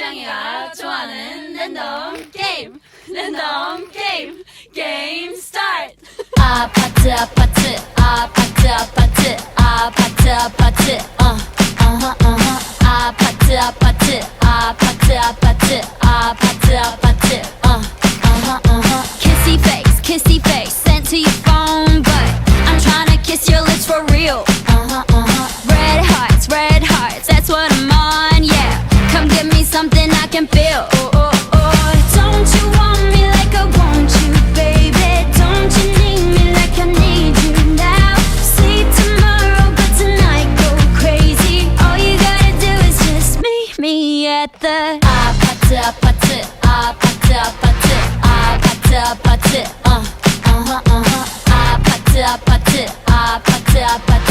짱이가 좋아하는 랜덤 게임 게임 스타트. 아파트 아파트 아파트 아파트 아파트 아파트 아파트 아파트 아파트 아파트 아파트 아파트 kissy face sent to your phone but I'm tryna kiss your lips for real. Red hearts, that's what I'm on, yeah. Come give me something I can feel. Don't you want me like I want you, baby? Don't you need me like I need you now? Sleep tomorrow, but tonight go crazy. All you gotta do is just meet me at the 아파트 아파트 아파트 아파트 아파트 아파트 아파트 아파트 아파트 아파트